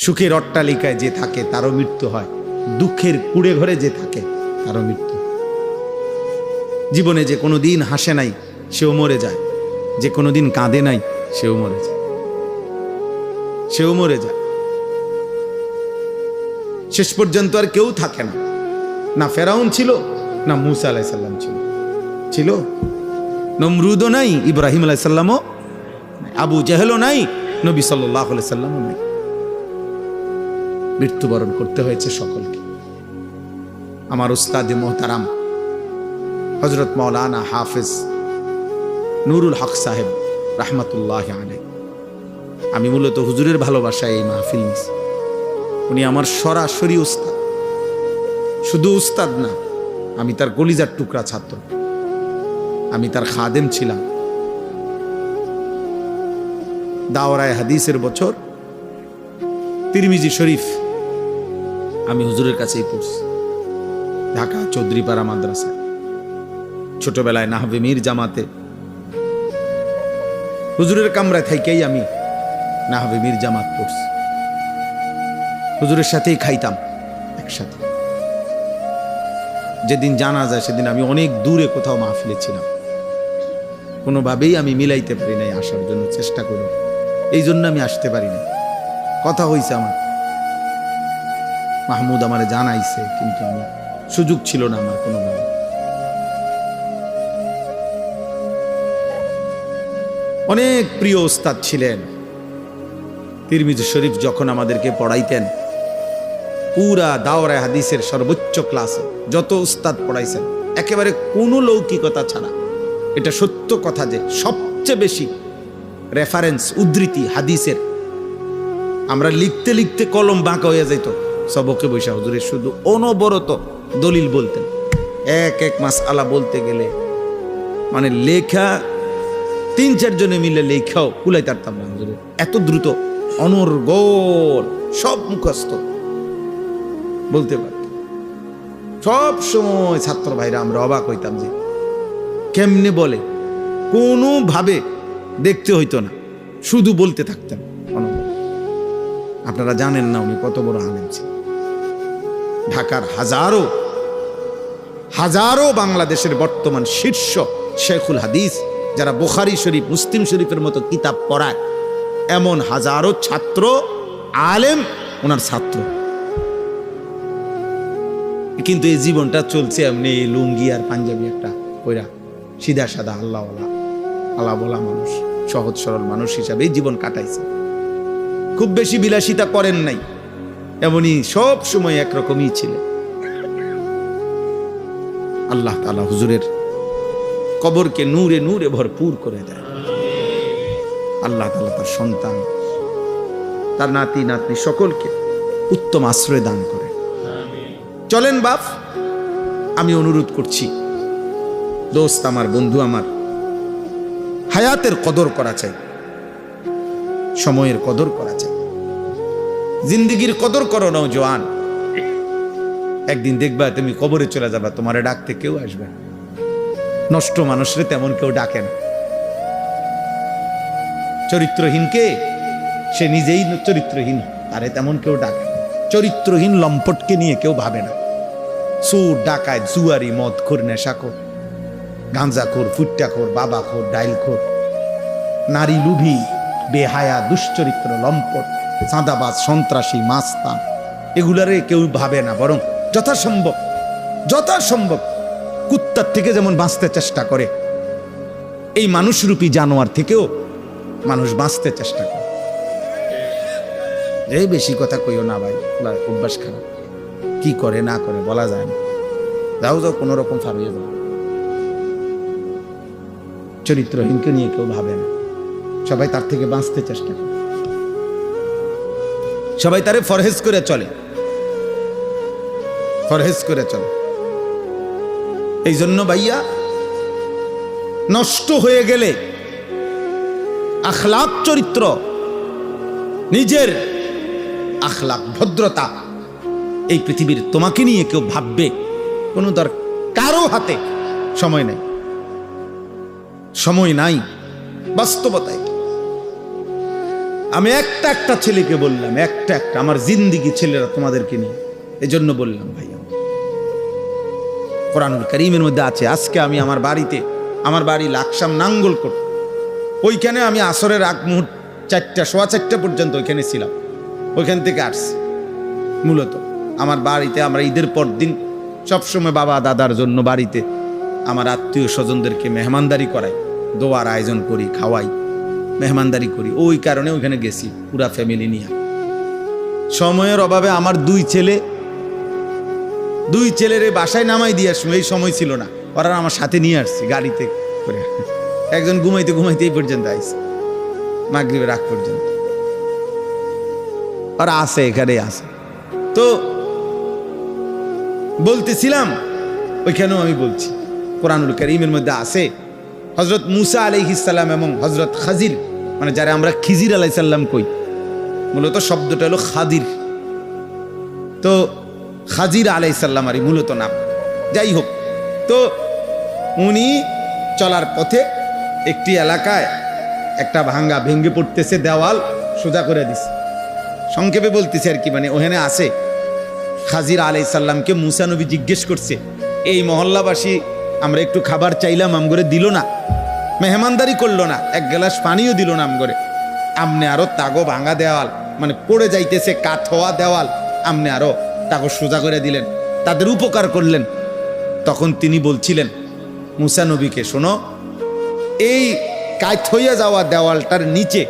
সুখের অট্টালিকায় যে থাকে তারও মৃত্যু হয়, দুঃখের কুড়ে ঘরে যে থাকে তারও মৃত্যু। জীবনে যে কোনো দিন হাসে নাই সেও মরে যায়, যে কোনো দিন কাঁদে নাই সেও মরে যায়, সেও মরে যায়। শেষ পর্যন্ত আর কেউ থাকে না। না ফেরাউন ছিল, না মুসা আলাইহিস সালাম ছিল, নমরুদও নাই, ইব্রাহিম আলাইহিস সালামও, আবু জেহেলও নাই, নবী সাল্লাল্লাহু আলাইহি সাল্লামও নাই। মৃত্যুবরণ করতে হয়েছে সকলকে। আমার উস্তাদ মোহতারাম হযরত মাওলানা হাফেজ নুরুল হক সাহেব রাহমাতুল্লাহি আলাইহি, আমি মূলত হুজুরের ভালোবাসায় এই মাহফিল নিছি। উনি আমার সরাসরি উস্তাদ, শুধু উস্তাদ না, আমি তার কলিজার টুকরা ছাত্র, আমি তার খাদেম ছিলাম। দাওরায়ে হাদিসের বছর তিরমিজি শরীফ আমি হুজুরের কাছেই পড়ছি, ঢাকা চৌধুরীপাড়া মাদ্রাসায়। ছোটবেলায় নাহবে মীর জামাতে হুজুরের কামরায় থেকেই আমি নাহবে মীর জামাত পড়ছি, হুজুরের সাথেই খাইতাম একসাথে। যেদিন জানা যায় সেদিন আমি অনেক দূরে কোথাও মাহফিলে ছিলাম, কোনোভাবেই আমি মিলাইতে পারি নাই, আসার জন্য চেষ্টা করি, এই জন্য আমি আসতে পারি না। কথা হয়েছে আমার, মাহমুদ আমারে জানাইছে, কিন্তু আমি সুযোগ ছিল না আমার কোনোভাবে। অনেক প্রিয় উস্তাদ ছিলেন। তিরমিজি শরীফ যখন আমাদেরকে পড়াইতেন, পুরা দাওরায়ে হাদিসের সর্বোচ্চ ক্লাসে যত উস্তাদ পড়াইছেন, একেবারে কোনো লৌকিকতা ছাড়া, এটা সত্য কথা যে সবচেয়ে বেশি রেফারেন্স উদ্ধৃতি হাদিসের, আমরা লিখতে লিখতে কলম বাঁকা হয়ে যাইত, সবকে বৈশা হুজুরের শুধু অনবরত দলিল বলতেন। এক এক মাসআলা বলতে গেলে মানে লেখা ৩-৪ জনে মিলে লেখাও কুলাই তারতাম না হুজুরের, এত দ্রুত অনর্গল সব মুখস্থ বলতে পারত। সব সময় ছাত্র ভাইরা আমরা অবাক হইতাম যে কেমনে বলে, কোনোভাবে দেখতে হইতো না, শুধু বলতে থাকতেন অনবরত। আপনারা জানেন না উনি কত বড় আলেম ছিলেন। ঢাকার হাজারো হাজারো বাংলাদেশের বর্তমান শীর্ষ শেখুল হাদিস, যারা বুখারী শরীফ মুসলিম শরীফের মতো কিতাব পড়ায়, এমন হাজারো ছাত্র আলেম ওনার ছাত্র। কিন্তু এই জীবনটা চলছে এমনি লুঙ্গি আর পাঞ্জাবি একটা পয়রা, সিধা সাদা আল্লাহ বলা মানুষ, সহজ সরল মানুষ হিসাবে এই জীবন কাটাইছে। খুব বেশি বিলাসিতা করেন নাই, এমনই সব সময় একরকমই ছিলেন। আল্লাহ তাআলা হুজুরের কবরকে নূরে নূরে ভরপুর করে দেয়। আল্লাহ তাআলা তার সন্তান, তার নাতি নাতনি সকলকে উত্তম আশ্রয় দান করে। চলেন বাপ, আমি অনুরোধ করছি, দোস্ত আমার, বন্ধু আমার, হায়াতের কদর করা চাই, সময়ের কদর করা চাই, জিন্দিগির কদর করো নওজোয়ান। একদিন দেখবা তুমি কবরে চলে যাবা, তোমারে ডাকতে কেউ আসবে না। নষ্ট মানুষরে তেমন কেউ ডাকে না। চরিত্রহীনকে সে নিজেই চরিত্রহীন, তারে তেমন কেউ ডাকে না। চরিত্রহীন লম্পটকে নিয়ে কেউ ভাবে না। চোর, ডাকাত, জুয়ারি, মদখোর, নেশাখোর, গাঁজাখোর, ফুট্টাখোর, বাবাখোর, ডাইলখোর, নারী লুভি, বেহায়া, দুশ্চরিত্র, লম্পট, চাঁদাবাজ, সন্ত্রাসী, মাস্তান, এগুলারে কেউ ভাবে না। বরং যথাসম্ভব কুত্তার থেকে যেমন বাঁচতে চেষ্টা করে, এই মানুষরূপী জানোয়ার থেকেও মানুষ বাঁচতে চেষ্টা করে। এই বেশি কথা কইও না ভাই, অভ্যাস খারাপ। কি করে না করে বলা যায় না। যাও কোন রকম ফারিয়ে যাও। চরিত্রহীনকে নিয়ে কেউ ভাবে না, সবাই তার থেকে বাঁচতে চেষ্টা করে, সবাই তারে ফরহেজ করে চলে, ফরহেজ করে চলে। এই জন্য ভাইয়া, নষ্ট হয়ে গেলে আখলাক, চরিত্র, নিজের আখলাক, ভদ্রতা, এই পৃথিবীর তোমাকে নিয়ে কেউ ভাববে কোনো কারো হাতে সময় নাই, সময় নাই। বাস্তবতায় আমি একটা একটা ছেলেকে বললাম, একটা আমার জিন্দিগি ছেলেরা তোমাদেরকে নিয়ে, এজন্য বললাম ভাই, কোরআনুল কারীমের মধ্যে আছে। আজকে আমি আমার বাড়ি লাকসাম নাঙ্গলকোট, ওইখানে আমি আসরের আগ মুহূর্ত 4টা পর্যন্ত ওইখানে ছিলাম। ওইখান থেকে আসছি মূলত আমার বাড়িতে। আমরা ঈদের পর দিন সবসময় বাবা দাদার জন্য বাড়িতে আমার আত্মীয় স্বজনদেরকে মেহমানদারি করাই, দোয়ার আয়োজন করি, খাওয়াই, মেহমানদারি করি। ওই কারণে ওইখানে গেছি পুরা ফ্যামিলি নিয়ে। সময়ের অভাবে আমার দুই ছেলের বাসায় নামাই দিয়ে আসবো, এই সময় ছিল না। ওরা আমার সাথে নিয়ে আসছি গাড়িতে করে। একজন ঘুমাইতে এই পর্যন্ত আইছে, মাগরিবের আগ পর্যন্ত ওরা আছে, এখানে আছে। তো বলতেছিলাম, ওইখানেও আমি বলছি কোরআনুল কারীমের মধ্যে আছে হযরত মুসা আলাইহিস সালাম এবং হযরত খাজির, মানে যারা আমরা খিজির আলাইহিস সালাম কই, মূলত শব্দটা হলো খাদির। তো খাজির আলাইহিস সালামেরই মূলত নাম। যাই হোক, তো উনি চলার পথে একটি এলাকায় একটা ভেঙে পড়তেছে, দেওয়াল সোজা করে দিছে। সংক্ষেপে বলতেছে আর কি, মানে ওখানে আছে খাজির আলাইহিস সালামকে মুসা নবী জিজ্ঞেস করছে, এই মহল্লাবাসী আমরা একটু খাবার চাইলাম, আমগরে দিল না, মেহমানদারি করলো না, এক গ্লাস পানিও দিল না আমগরে। আমনে আরো তাগো ভাঙা দেওয়াল, মানে পড়ে যাইতেছে কাঠ হওয়া দেওয়াল, আমনে আরো তাগো সোজা করে দিলেন, তাদের উপকার করলেন। তখন তিনি বলছিলেন মুসা নবীকে, শোনো, এই কাঠ হইয়া যাওয়া দেওয়ালটার নিচে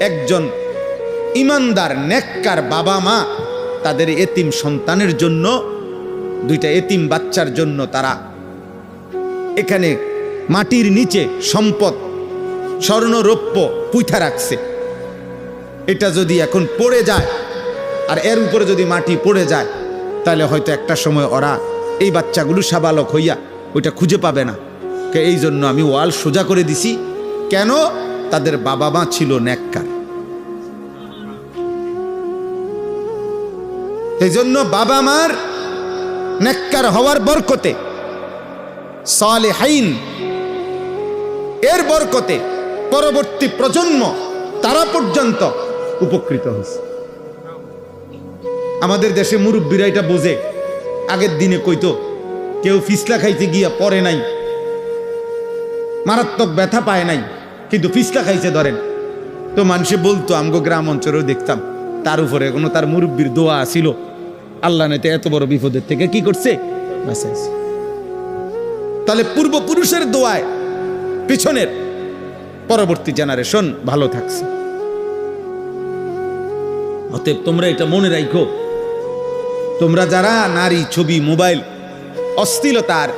একজন ইমানদার নেককার বাবা মা তাদের এতিম সন্তানের জন্য, 2টা এতিম বাচ্চার জন্য তারা এখানে মাটির নিচে সম্পদ স্বর্ণ রৌপ্য পুঁথা রাখছে। এটা যদি এখন পড়ে যায় আর এর উপরে যদি মাটি পড়ে যায়, তাহলে হয়তো একটা সময় ওরা, এই বাচ্চাগুলো সাবালক হইয়া ওইটা খুঁজে পাবে না। এই জন্য আমি ওয়াল সোজা করে দিছি। কেন? তাদের বাবা মা ছিল নেককার। এই জন্য বাবা মার নেককার হওয়ার বরকতে, সালেহাইন এর বরকতে পরবর্তী প্রজন্ম তারা পর্যন্ত উপকৃত হয়েছে। আমাদের দেশে মুরব্বীরা এটা বোঝে। আগের দিনে কইতো, কেউ ফিসলা খাইতে গিয়া পড়ে নাই, মারাত্মক ব্যথা পায় নাই, কিন্তু ফিসলা খাইছে ধরেন, তো মানুষে বলতো, আমগো গ্রাম অঞ্চলেও দেখতাম, তার উপরে কোনো তার মুরব্বীর দোয়া ছিল, আল্লাহ নেতে এত বড় বিপদের থেকে কি করছে, বাঁচাইছে। তাহলে পূর্বপুরুষের দোয়ায় পিছনের পরবর্তী জেনারেশন ভালো থাকছে। অতএব তোমরা এটা মনে রাখো, তোমরা যারা নারী, ছবি, মোবাইল, অশ্লীলতার,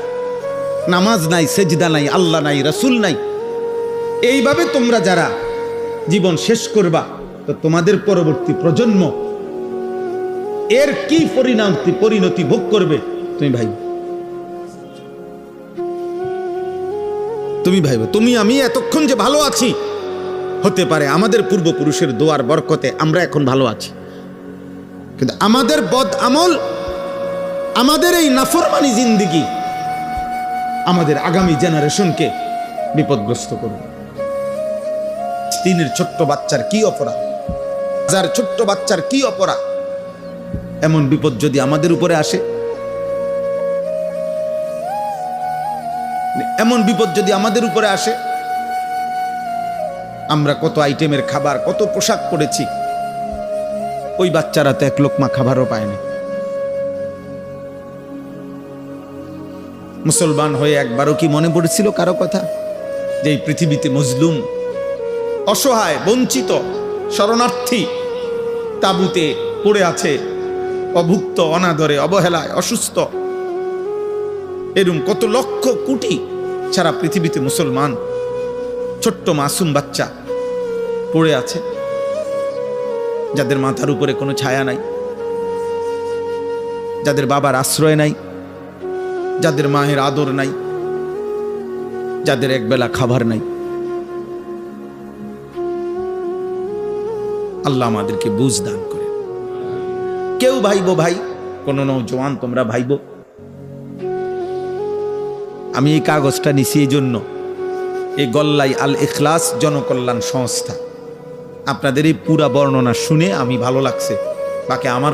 নামাজ নাই, সেজদা নাই, আল্লাহ নাই, রাসূল নাই, এইভাবে তোমরা যারা জীবন শেষ করবা, তো তোমাদের পরবর্তী প্রজন্ম এর কি পরিণতি ভোগ করবে তুমি ভাইব। তুমি আমি এতক্ষণ যে ভালো আছি, হতে পারে আমাদের পূর্বপুরুষের দোয়ার বরকতে আমরা এখন ভালো আছি, কিন্তু আমাদের বদ আমল, আমাদের এই নাফরমানি জিন্দেগি আমাদের আগামী জেনারেশনকে বিপদগ্রস্ত করবে। তিনের ছোট্ট বাচ্চার কি অপরাধ, হাজার ছোট্ট বাচ্চার কি অপরাধ, এমন বিপদ যদি আমাদের উপরে আসে, এমন বিপদ যদি আমাদের উপরে আসে, আমরা কত আইটেমের খাবার, কত পোশাক পরেছি, ওই বাচ্চারা তো এক লোকমা খাবারও পায়নি। মুসলমান হয়ে একবারও কি মনে পড়েছিল কারো কথা, যে এই পৃথিবীতে মজলুম, অসহায়, বঞ্চিত, শরণার্থী তাঁবুতে পড়ে আছে, অভুক্ত, অনাদরে, অবহেলায়, অসুস্থ, এরকম কত লক্ষ কোটি সারা পৃথিবীতে মুসলমান ছোট্ট মাসুম বাচ্চা পড়ে আছে, যাদের মাথার উপরে কোনো ছায়া নাই, যাদের বাবার আশ্রয় নাই, যাদের মায়ের আদর নাই, যাদের একবেলা খাবার নাই। আল্লাহ আমাদেরকে বুঝ দান করে। কেউ ভাইবো ভাই, কোন নওজোয়ান তোমরা ভাইবো, আমি এই কাগজটা নিছি এই জন্য, এই গল্লাই আল ইখলাস জনকল্যাণ সংস্থা, আপনাদের এই পুরা বর্ণনা শুনে আমি ভালো লাগছে, বাকি আমার